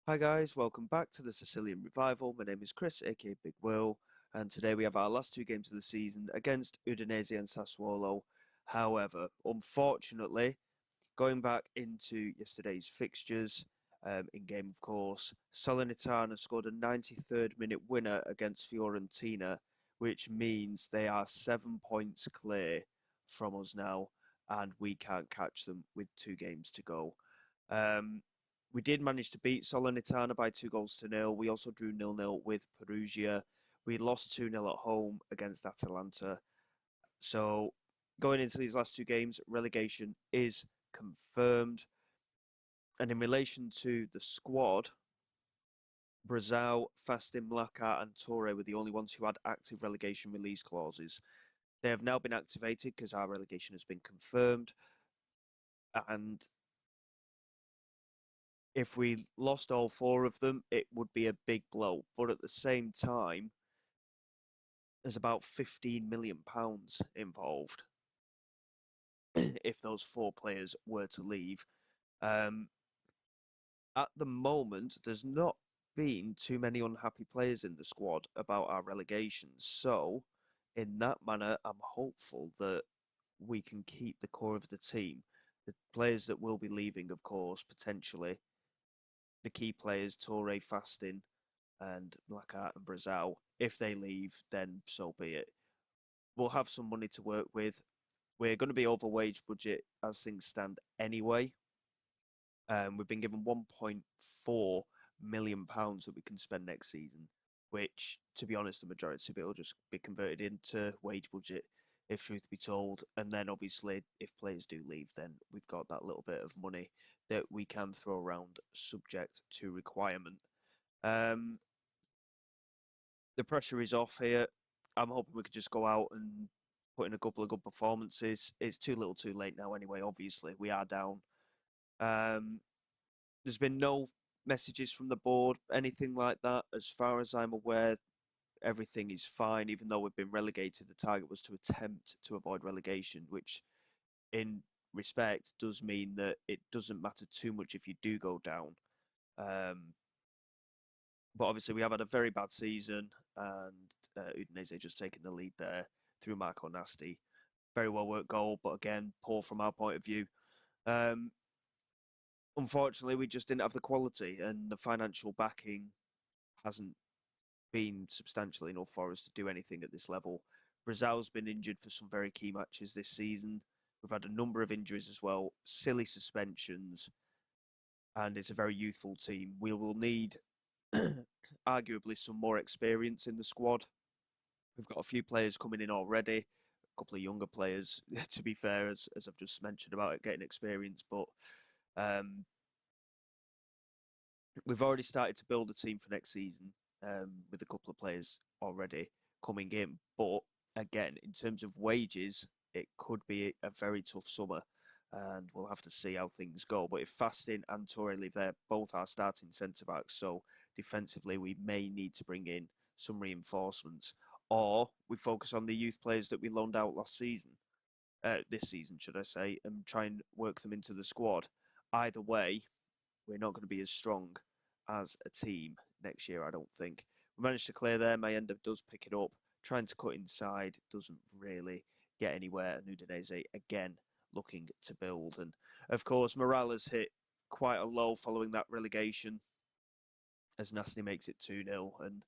Hi guys, welcome back to the Sicilian Revival. My name is Chris, aka Big Will, and today we have our last two games of the season against Udinese and Sassuolo. However, unfortunately, going back into yesterday's fixtures, in game of course, Salernitana scored a 93rd minute winner against Fiorentina, which means they are 7 points clear from us now, and we can't catch them with two games to go. Um, we did manage to beat Salernitana by 2 goals to nil. We also drew 0-0 with Perugia. We lost 2-0 at home against Atalanta. So going into these last two games, relegation is confirmed. And in relation to the squad, Brazil, Fastin, Mlaka, and Torre were the only ones who had active relegation release clauses. They have now been activated because our relegation has been confirmed. And if we lost all four of them, it would be a big blow. But at the same time, there's about £15 million involved if those four players were to leave. Um, at the moment, there's not been too many unhappy players in the squad about our relegation. So, in that manner, I'm hopeful that we can keep the core of the team. The players that will be leaving, of course, potentially the key players, Torre, Fastin, and Blackart and Brazil. If they leave, then so be it. We'll have some money to work with. We're going to be over wage budget as things stand anyway. We've been given £1.4 million that we can spend next season, which, to be honest, the majority of it will just be converted into wage budget, if truth be told. And then, obviously, if players do leave, then we've got that little bit of money that we can throw around subject to requirement. Um, the pressure is off here. I'm hoping we could just go out and put in a couple of good performances. It's too little too late now anyway, obviously. We are down. Um, there's been no messages from the board, anything like that. As far as I'm aware, everything is fine, even though we've been relegated. The target was to attempt to avoid relegation, which in respect does mean that it doesn't matter too much if you do go down. Um, but obviously, we have had a very bad season, and Udinese just taking the lead there through Marco Nasti. Very well worked goal, but again, poor from our point of view. Um, Unfortunately, we just didn't have the quality, and the financial backing hasn't been substantial enough for us to do anything at this level. Brazil's been injured for some very key matches this season. We've had a number of injuries as well, silly suspensions, and it's a very youthful team. We will need arguably some more experience in the squad. We've got a few players coming in already, a couple of younger players, to be fair, as I've just mentioned about it, getting experience. But um, we've already started to build a team for next season with a couple of players already coming in. But again, in terms of wages, it could be a very tough summer. And we'll have to see how things go. But if Fastin and Torre leave, they're both our starting centre backs. So defensively, we may need to bring in some reinforcements, or we focus on the youth players that we loaned out last season, this season, should I say, and try and work them into the squad. Either way, we're not going to be as strong as a team next year, I don't think. We managed to clear there. Mayenda does pick it up. Trying to cut inside doesn't really get anywhere. And Udinese, again, looking to build. And, of course, morale has hit quite a low following that relegation as Nasti makes it 2-0. And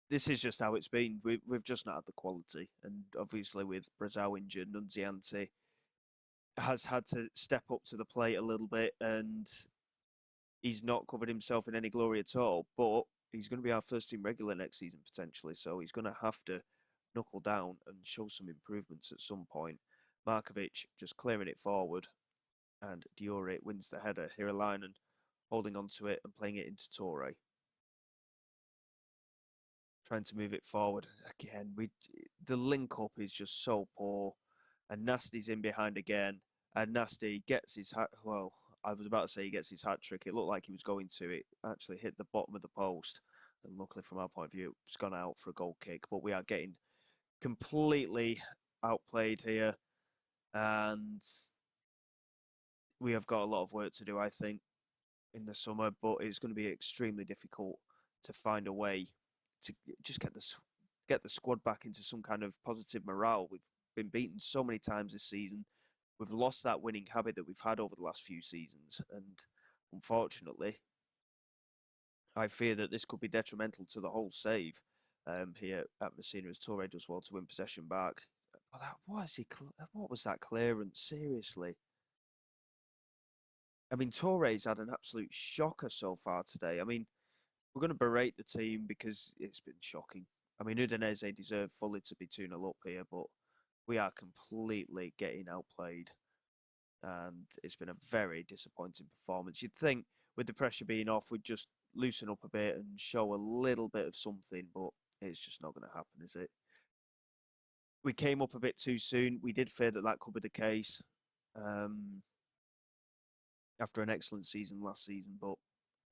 this is just how it's been. We've just not had the quality. And obviously, with Brazil injured, Nunziante has had to step up to the plate a little bit, and he's not covered himself in any glory at all. But he's going to be our first team regular next season potentially, so he's going to have to knuckle down and show some improvements at some point. Markovic just clearing it forward, and Diore wins the header. Hiralainen holding on to it and playing it into Torre, trying to move it forward again. The link up is just so poor, and Nasty's in behind again, and Nasty gets his hat. Well, I was about to say he gets his hat trick. It looked like he was going to. It actually hit the bottom of the post, and luckily from our point of view, it's gone out for a goal kick. But we are getting completely outplayed here, and we have got a lot of work to do, I think. in the summer, but it's going to be extremely difficult to find a way to just get the squad back into some kind of positive morale. We've been beaten so many times this season. We've lost that winning habit that we've had over the last few seasons, and unfortunately, I fear that this could be detrimental to the whole save here at Messina as Torre does well to win possession back. But what was that clearance? Seriously. I mean, Torre's had an absolute shocker so far today. I mean, we're going to berate the team because it's been shocking. I mean, Udinese deserve fully to be 2-0 up here, but we are completely getting outplayed. And it's been a very disappointing performance. You'd think with the pressure being off, we'd just loosen up a bit and show a little bit of something, but it's just not going to happen, is it? We came up a bit too soon. We did fear that that could be the case um, after an excellent season last season, but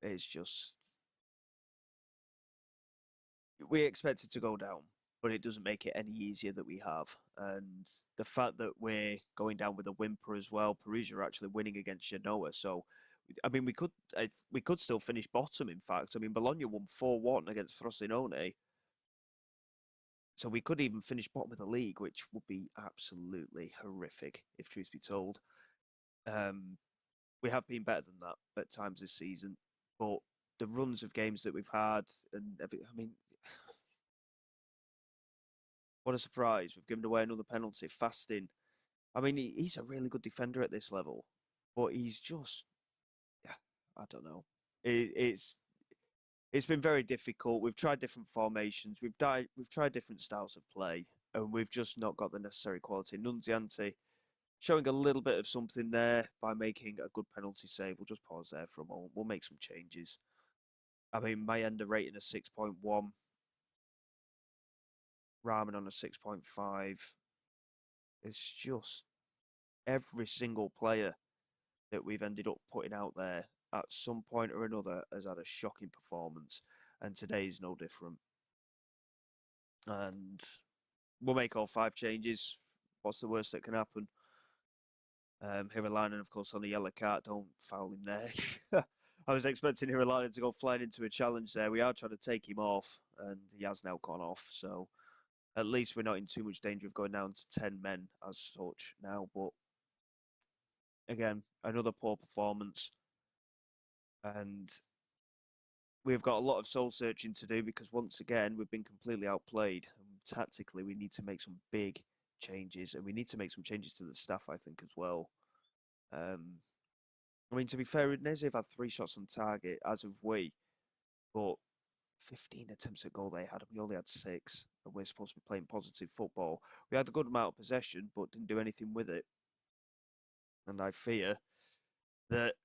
it's just we expected to go down, but it doesn't make it any easier that we have. And the fact that we're going down with a whimper as well, Perugia are actually winning against Genoa. So, I mean, we could still finish bottom. In fact, I mean, Bologna won 4-1 against Frosinone, so we could even finish bottom of the league, which would be absolutely horrific if truth be told. Um, we have been better than that at times this season, but the runs of games that we've had and I mean, what a surprise. We've given away another penalty. Fasting. I mean, he's a really good defender at this level, but he's just, yeah, I don't know. It's been very difficult. We've tried different formations. We've tried different styles of play, and we've just not got the necessary quality. Nunziante showing a little bit of something there by making a good penalty save. We'll just pause there for a moment. We'll make some changes. I mean, Mayenda rating a 6.1, Rahman on a 6.5. It's just every single player that we've ended up putting out there at some point or another has had a shocking performance, and today's no different. And we'll make all 5 changes. What's the worst that can happen? Hiralainen, of course, on the yellow card. Don't foul him there. I was expecting Hiralainen to go flying into a challenge there. We are trying to take him off, and he has now gone off. So at least we're not in too much danger of going down to 10 men as such now. But again, another poor performance. And we've got a lot of soul searching to do because once again, we've been completely outplayed. And tactically, we need to make some big changes, and we need to make some changes to the staff, I think, as well. I mean, to be fair, Udinese have had 3 shots on target, as have we, but 15 attempts at goal they had, and we only had 6, and we're supposed to be playing positive football. We had a good amount of possession, but didn't do anything with it. And I fear that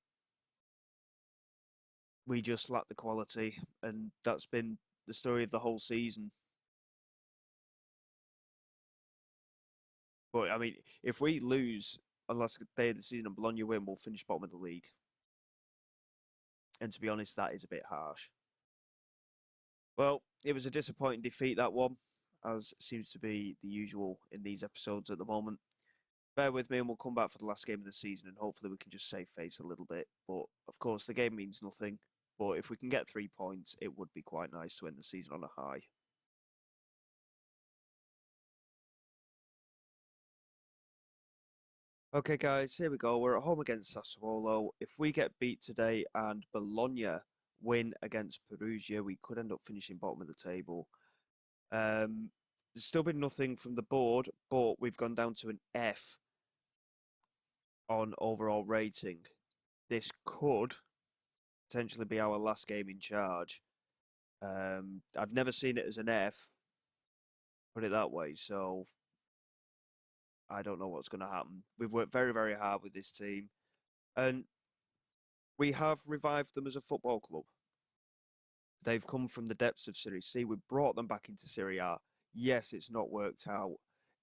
we just lack the quality, and that's been the story of the whole season. But I mean, if we lose on the last day of the season and Bologna win, we'll finish bottom of the league. And to be honest, that is a bit harsh. Well, it was a disappointing defeat, that one, as seems to be the usual in these episodes at the moment. Bear with me and we'll come back for the last game of the season and hopefully we can just save face a little bit. But of course, the game means nothing. But if we can get 3 points, it would be quite nice to end the season on a high. Okay, guys, here we go. We're at home against Sassuolo. If we get beat today and Bologna win against Perugia, we could end up finishing bottom of the table. There's still been nothing from the board, but we've gone down to an F on overall rating. This could potentially be our last game in charge. I've never seen it as an F, put it that way. So I don't know what's going to happen. We've worked very, very hard with this team, and we have revived them as a football club. They've come from the depths of Serie C. We've brought them back into Serie A. Yes, it's not worked out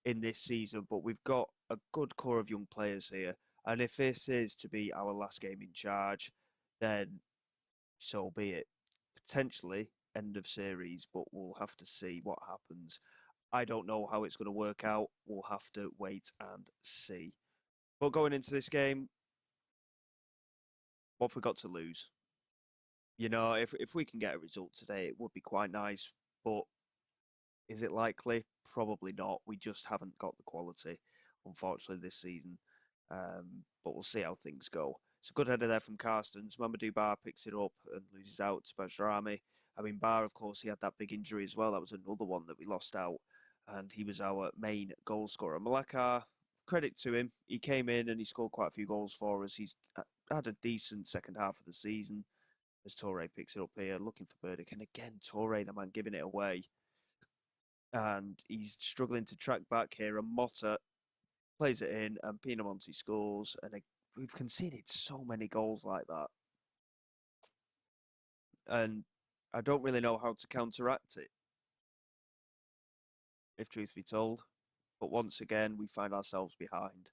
in this season, but we've got a good core of young players here. And if this is to be our last game in charge, then so be it. Potentially end of series, but we'll have to see what happens. I don't know how it's going to work out. We'll have to wait and see. But going into this game, what have we got to lose? You know, if we can get a result today, it would be quite nice. But is it likely? Probably not. We just haven't got the quality, unfortunately, this season. But we'll see how things go. It's a good header there from Carstens. Mamadou Bar picks it up and loses out to Bajrami. I mean, Bar, of course, he had that big injury as well. That was another one that we lost out. And he was our main goal scorer. Malaka, credit to him. He came in and he scored quite a few goals for us. He's had a decent second half of the season as Torre picks it up here, looking for Burdick. And again, Torre, the man, giving it away. And he's struggling to track back here. And Motta plays it in, and Pinamonti scores. And we've conceded so many goals like that. And I don't really know how to counteract it, if truth be told. But once again, we find ourselves behind.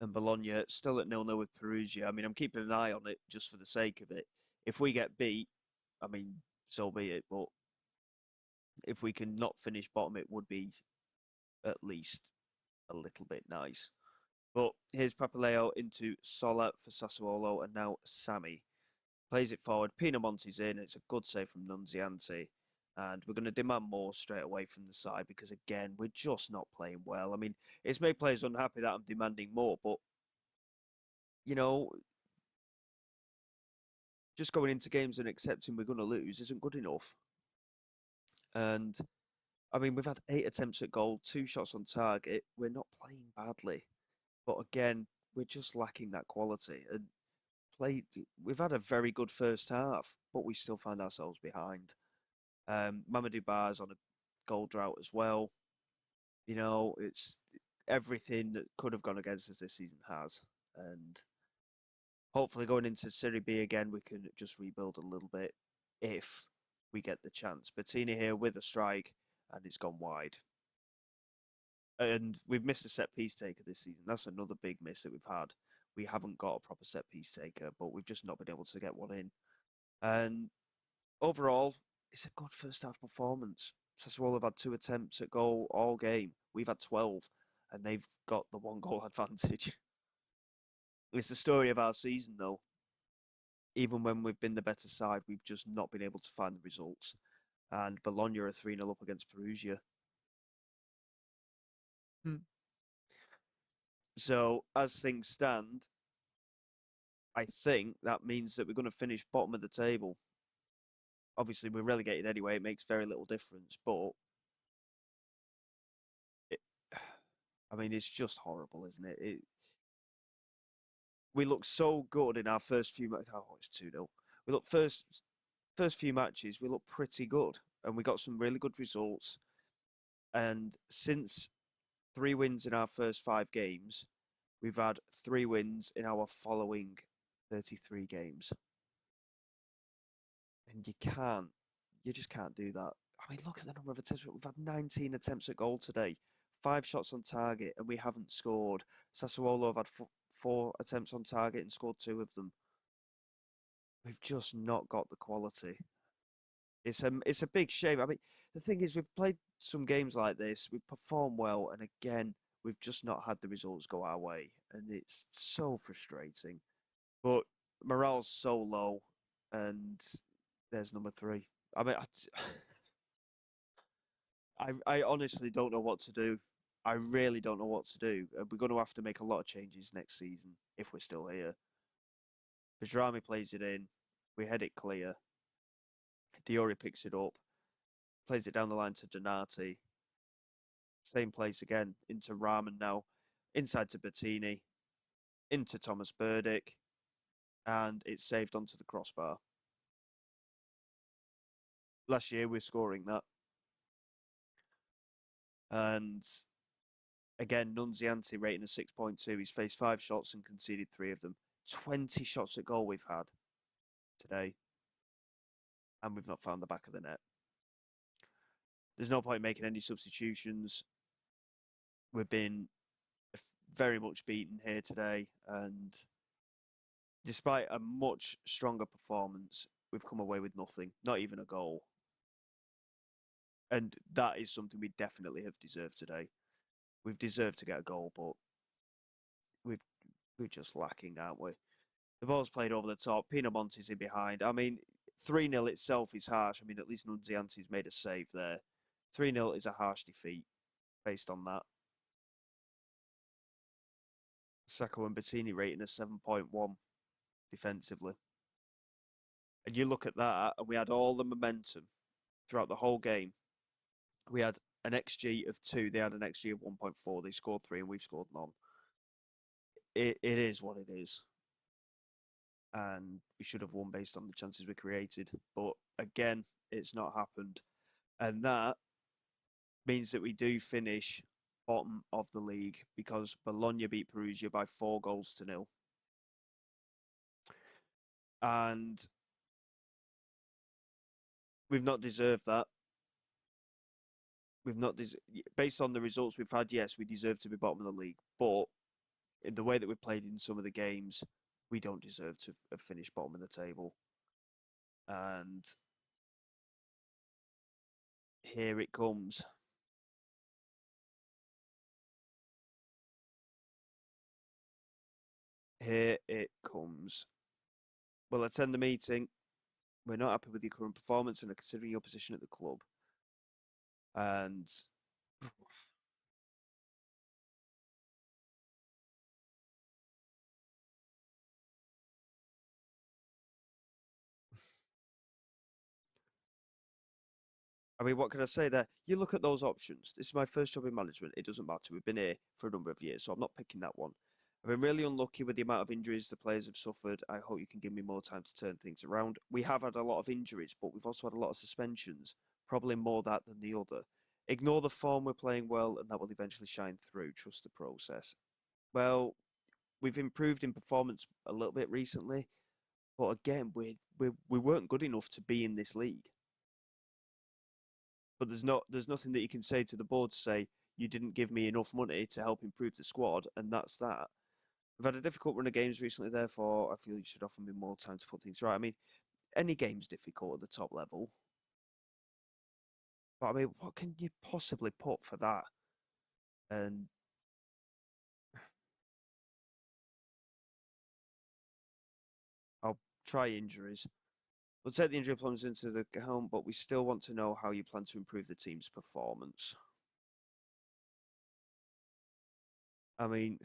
And Bologna still at 0-0 with Perugia. I mean, I'm keeping an eye on it just for the sake of it. If we get beat, I mean, so be it. But if we can not finish bottom, it would be at least a little bit nice. But here's Papaleo into Sola for Sassuolo, and now Sammy plays it forward. Pinamonti's in. It's a good save from Nunziante. And we're going to demand more straight away from the side because, again, we're just not playing well. I mean, it's made players unhappy that I'm demanding more, but, you know, just going into games and accepting we're going to lose isn't good enough. And, I mean, we've had 8 attempts at goal, 2 shots on target. We're not playing badly. But, again, we're just lacking that quality. And we've had a very good first half, but we still find ourselves behind. Mamadou Bar's on a goal drought as well. You know, it's everything that could have gone against us this season has. And hopefully going into Serie B again, we can just rebuild a little bit if we get the chance. Bettini here with a strike, and it's gone wide. And we've missed a set piece taker this season. That's another big miss that we've had. We haven't got a proper set piece taker, but we've just not been able to get one in. And overall, it's a good first half performance. Sassuolo have had 2 attempts at goal all game. We've had 12, and they've got the 1 goal advantage. It's the story of our season, though. Even when we've been the better side, we've just not been able to find the results. And Bologna are 3-0 up against Perugia. Hmm. So, as things stand, I think that means that we're going to finish bottom of the table. Obviously, we're relegated anyway. It makes very little difference. But, it, I mean, it's just horrible, isn't it? We look so good in our first few matches. Oh, it's 2-0. We look first few matches, we look pretty good. And we got some really good results. And since 3 wins in our first 5 games, we've had 3 wins in our following 33 games. And you just can't do that. I mean, look at the number of attempts. We've had 19 attempts at goal today, 5 shots on target, and we haven't scored. Sassuolo have had 4 attempts on target and scored 2 of them. We've just not got the quality. It's a big shame. I mean, the thing is, we've played some games like this, we've performed well, and again, we've just not had the results go our way, and it's so frustrating. But morale's so low, and there's number 3. I mean, I honestly don't know what to do. I really don't know what to do. We're going to have to make a lot of changes next season if we're still here. Bajrami plays it in, we head it clear. Diori picks it up, plays it down the line to Donati. Same place again, into Rahman now. Inside to Bettini, into Thomas Burdick, and it's saved onto the crossbar. Last year we're scoring that. And again, Nunziante rating a 6.2. He's faced 5 shots and conceded 3 of them. 20 shots at goal we've had today. And we've not found the back of the net. There's no point making any substitutions. We've been very much beaten here today. And despite a much stronger performance, we've come away with nothing, not even a goal. And that is something we definitely have deserved today. We've deserved to get a goal, but we're just lacking, aren't we? The ball's played over the top. Pinamonti's in behind. I mean, 3-0 itself is harsh. I mean, at least Nunzianti's made a save there. 3-0 is a harsh defeat based on that. Sacco and Bettini rating a 7.1 defensively. And you look at that, and we had all the momentum throughout the whole game. We had an XG of 2. They had an XG of 1.4. They scored 3, and we've scored none. It is what it is. And we should have won based on the chances we created. But again, it's not happened. And that means that we do finish bottom of the league because Bologna beat Perugia by 4-0. And we've not deserved that. We've not based on the results we've had. Yes, we deserve to be bottom of the league, but in the way that we played in some of the games, we don't deserve to have finished bottom of the table. And here it comes. Here it comes. We'll attend the meeting. We're not happy with your current performance and are considering your position at the club. And I mean, what can I say there? You look at those options. This is my first job in management. It doesn't matter. We've been here for a number of years, so I'm not picking that one. I've been really unlucky with the amount of injuries the players have suffered. I hope you can give me more time to turn things around. We have had a lot of injuries, but we've also had a lot of suspensions. Probably more that than the other. Ignore the form, we're playing well, and that will eventually shine through. Trust the process. Well, we've improved in performance a little bit recently, but again, we weren't good enough to be in this league. But there's nothing that you can say to the board to say you didn't give me enough money to help improve the squad, and that's that. We've had a difficult run of games recently, therefore I feel you should offer me more time to put things right. I mean, any game's difficult at the top level. But I mean, what can you possibly put for that? And I'll try injuries. We'll take the injury problems into the account, but we still want to know how you plan to improve the team's performance. I mean,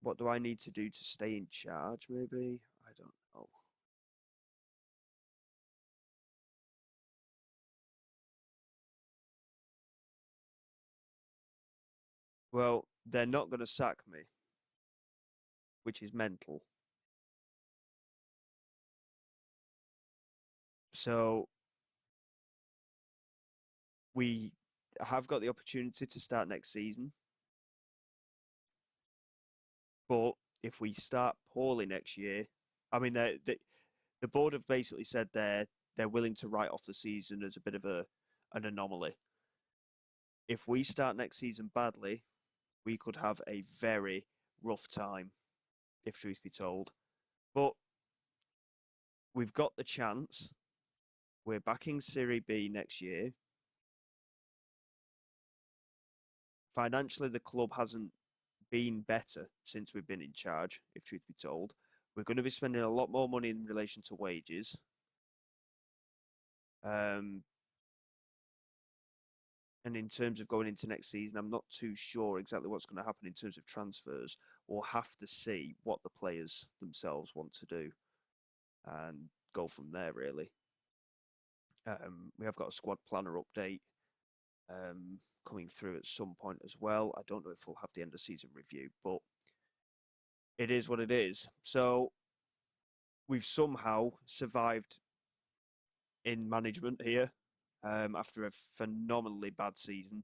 what do I need to do to stay in charge, maybe? I don't know. Well, they're not going to sack me, which is mental. So we have got the opportunity to start next season, but if we start poorly next year, I mean, the board have basically said they're willing to write off the season as a bit of an anomaly. If we start next season badly, we could have a very rough time, if truth be told. But we've got the chance. We're backing Serie B next year. Financially, the club hasn't been better since we've been in charge, if truth be told. We're going to be spending a lot more money in relation to wages. Um, and in terms of going into next season, I'm not too sure exactly what's going to happen in terms of transfers. We'll have to see what the players themselves want to do and go from there, really. We have got a squad planner update coming through at some point as well. I don't know if we'll have the end of season review, but it is what it is. So we've somehow survived in management here after a phenomenally bad season.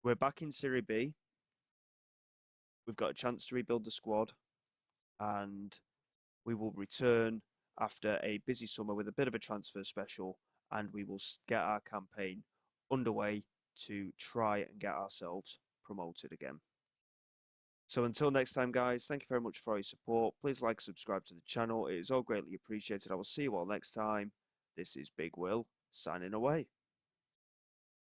We're back in Serie B. We've got a chance to rebuild the squad, and we will return after a busy summer with a bit of a transfer special, and we will get our campaign underway to try and get ourselves promoted again. So until next time, guys, thank you very much for your support. Please like, subscribe to the channel. It is all greatly appreciated. I will see you all next time. This is Big Will signing away.